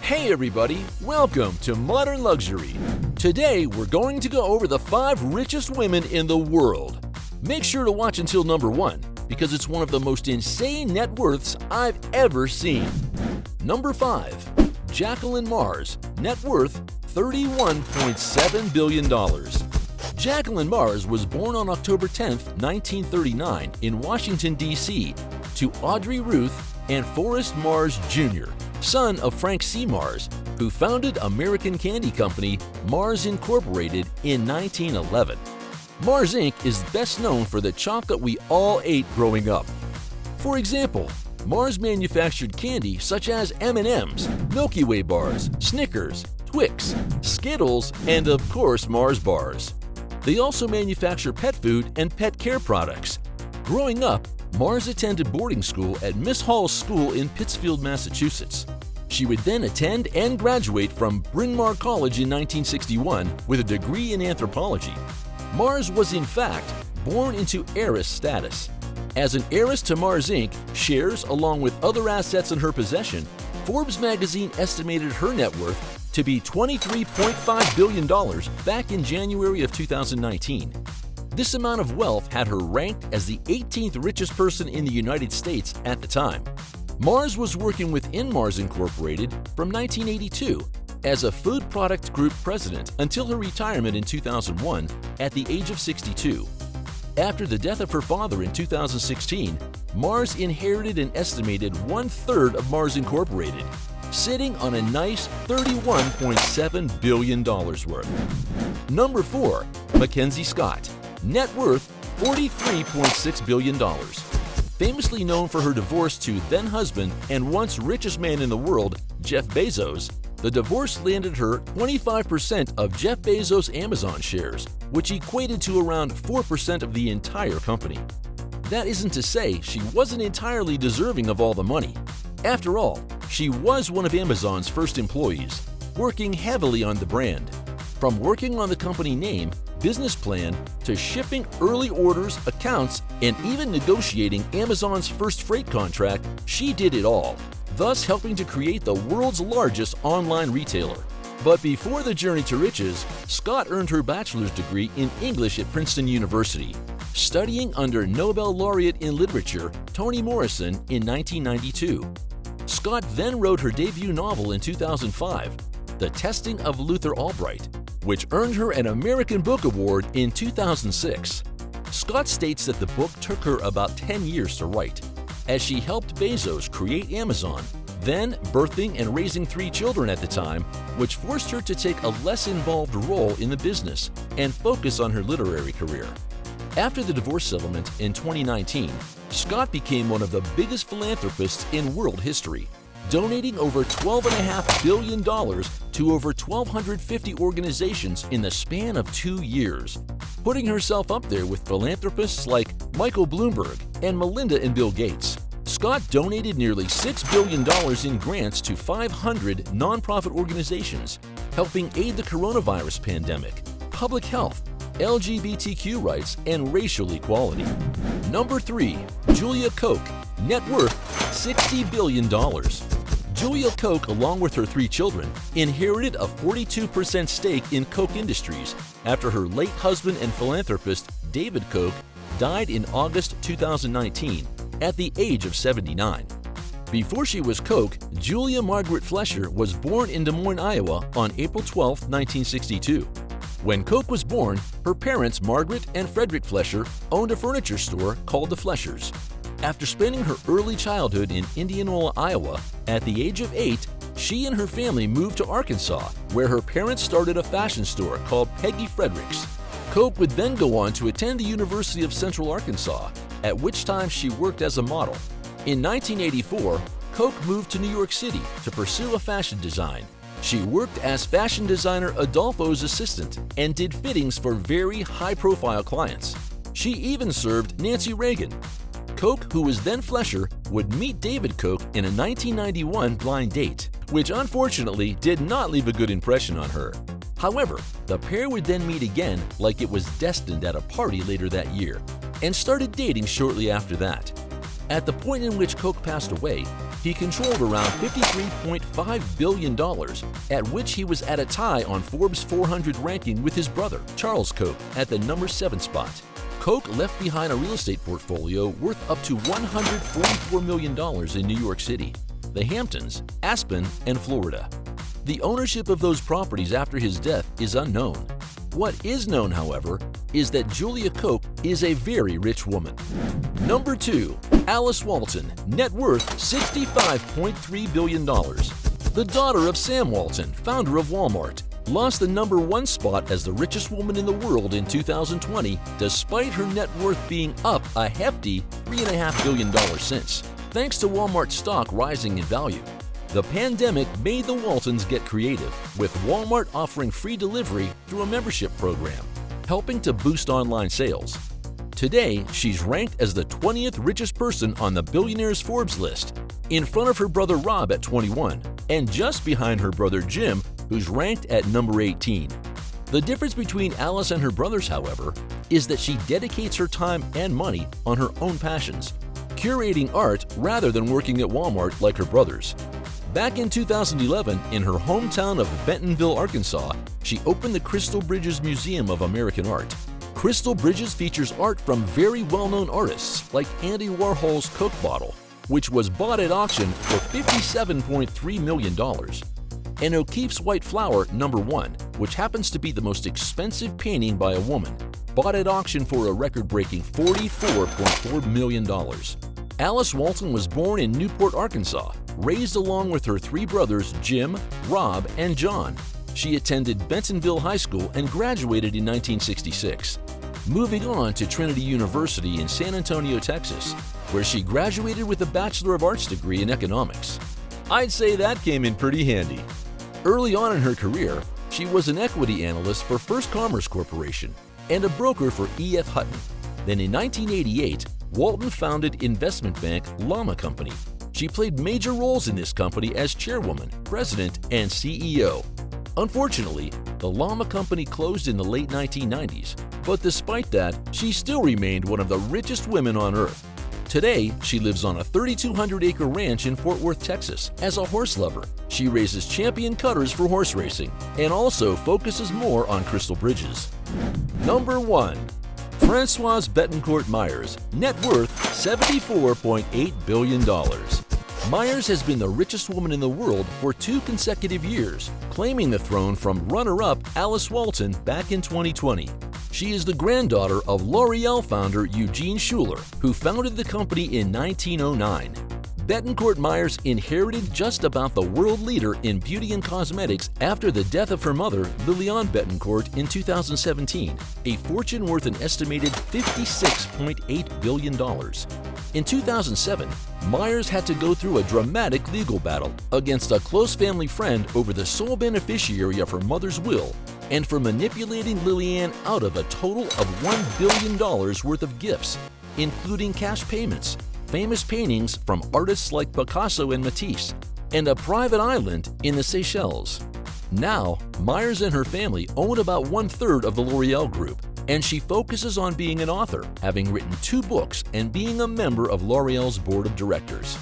Hey everybody, welcome to Modern Luxury. Today we're going to go over the 5 richest women in the world. Make sure to watch until number 1 because it's one of the most insane net worths I've ever seen. Number 5. Jacqueline Mars, net worth $31.7 billion. Jacqueline Mars was born on October 10, 1939 in Washington, D.C. to Audrey Ruth and Forrest Mars Jr., son of Frank C. Mars, who founded American candy company Mars Incorporated in 1911. Mars Inc. is best known for the chocolate we all ate growing up. For example, Mars manufactured candy such as M&M's, Milky Way bars, Snickers, Twix, Skittles, and of course Mars bars. They also manufacture pet food and pet care products. Growing up, Mars attended boarding school at Miss Hall's School in Pittsfield, Massachusetts. She would then attend and graduate from Bryn Mawr College in 1961 with a degree in anthropology. Mars was in fact born into heiress status. As an heiress to Mars Inc. shares along with other assets in her possession, Forbes magazine estimated her net worth to be $23.5 billion back in January of 2019. This amount of wealth had her ranked as the 18th richest person in the United States at the time. Mars was working within Mars Incorporated from 1982 as a food product group president until her retirement in 2001 at the age of 62. After the death of her father in 2016, Mars inherited an estimated 1/3 of Mars Incorporated, sitting on a nice $31.7 billion worth. Number 4. Mackenzie Scott, net worth $43.6 billion. Famously known for her divorce to then-husband and once richest man in the world, Jeff Bezos, the divorce landed her 25% of Jeff Bezos' Amazon shares, which equated to around 4% of the entire company. That isn't to say she wasn't entirely deserving of all the money. After all, she was one of Amazon's first employees, working heavily on the brand. From working on the company name, business plan, to shipping early orders, accounts, and even negotiating Amazon's first freight contract, she did it all, thus helping to create the world's largest online retailer. But before the journey to riches, Scott earned her bachelor's degree in English at Princeton University, studying under Nobel laureate in literature Toni Morrison in 1992. Scott then wrote her debut novel in 2005, The Testing of Luther Albright, which earned her an American Book Award in 2006. Scott states that the book took her about 10 years to write, as she helped Bezos create Amazon, then birthing and raising 3 children at the time, which forced her to take a less involved role in the business and focus on her literary career. After the divorce settlement in 2019, Scott became one of the biggest philanthropists in world history, donating over $12.5 billion to over 1,250 organizations in the span of 2 years, putting herself up there with philanthropists like Michael Bloomberg and Melinda and Bill Gates. Scott donated nearly $6 billion in grants to 500 nonprofit organizations, helping aid the coronavirus pandemic, public health, LGBTQ rights, and racial equality. Number 3. Julia Koch, net worth $60 billion. Julia Koch, along with her 3 children, inherited a 42% stake in Koch Industries after her late husband and philanthropist David Koch died in August 2019 at the age of 79. Before she was Koch, Julia Margaret Flesher was born in Des Moines, Iowa on April 12, 1962. When Koch was born, her parents, Margaret and Frederick Flesher, owned a furniture store called the Fleshers. After spending her early childhood in Indianola, Iowa, at the age of 8, she and her family moved to Arkansas, where her parents started a fashion store called Peggy Fredericks. Koch would then go on to attend the University of Central Arkansas, at which time she worked as a model. In 1984, Koch moved to New York City to pursue a fashion design. She worked as fashion designer Adolfo's assistant and did fittings for very high-profile clients. She even served Nancy Reagan. Koch, who was then Flesher, would meet David Koch in a 1991 blind date, which unfortunately did not leave a good impression on her. However, the pair would then meet again like it was destined at a party later that year, and started dating shortly after that. At the point in which Koch passed away, He controlled around $53.5 billion, at which he was at a tie on Forbes 400 ranking with his brother, Charles Koch, at the number 7 spot. Koch left behind a real estate portfolio worth up to $144 million in New York City, the Hamptons, Aspen, and Florida. The ownership of those properties after his death is unknown. What is known, however, is that Julia Koch is a very rich woman. Number 2. Alice Walton, net worth $65.3 billion. The daughter of Sam Walton, founder of Walmart, lost the number 1 spot as the richest woman in the world in 2020, despite her net worth being up a hefty $3.5 billion since, thanks to Walmart stock rising in value. The pandemic made the Waltons get creative, with Walmart offering free delivery through a membership program, helping to boost online sales. Today, she's ranked as the 20th richest person on the Billionaires Forbes list, in front of her brother Rob at 21, and just behind her brother Jim, who's ranked at number 18. The difference between Alice and her brothers, however, is that she dedicates her time and money on her own passions, curating art rather than working at Walmart like her brothers. Back in 2011, in her hometown of Bentonville, Arkansas, she opened the Crystal Bridges Museum of American Art. Crystal Bridges features art from very well-known artists like Andy Warhol's Coke bottle, which was bought at auction for $57.3 million, and O'Keeffe's White Flower No. 1, which happens to be the most expensive painting by a woman, bought at auction for a record-breaking $44.4 million. Alice Walton was born in Newport, Arkansas, raised along with her 3 brothers Jim, Rob, and John. She attended Bentonville High School and graduated in 1966, moving on to Trinity University in San Antonio, Texas, where she graduated with a Bachelor of Arts degree in economics. I'd say that came in pretty handy. Early on in her career, she was an equity analyst for First Commerce Corporation and a broker for E.F. Hutton. Then in 1988, Walton founded investment bank Llama Company. She played major roles in this company as chairwoman, president, and CEO. Unfortunately, the Llama Company closed in the late 1990s, but despite that, she still remained one of the richest women on earth. Today, she lives on a 3,200-acre ranch in Fort Worth, Texas. As a horse lover, she raises champion cutters for horse racing and also focuses more on crystal bridges. Number 1. Francoise Bettencourt Meyers, net worth $74.8 billion. Meyers has been the richest woman in the world for 2 consecutive years, claiming the throne from runner-up Alice Walton back in 2020. She is the granddaughter of L'Oreal founder Eugene Schuler, who founded the company in 1909. Bettencourt Meyers inherited just about the world leader in beauty and cosmetics after the death of her mother, Liliane Bettencourt, in 2017, a fortune worth an estimated $56.8 billion. In 2007, Meyers had to go through a dramatic legal battle against a close family friend over the sole beneficiary of her mother's will and for manipulating Liliane out of a total of $1 billion worth of gifts, including cash payments, famous paintings from artists like Picasso and Matisse, and a private island in the Seychelles. Now, Meyers and her family own about 1/3 of the L'Oreal Group, and she focuses on being an author, having written 2 books and being a member of L'Oreal's board of directors.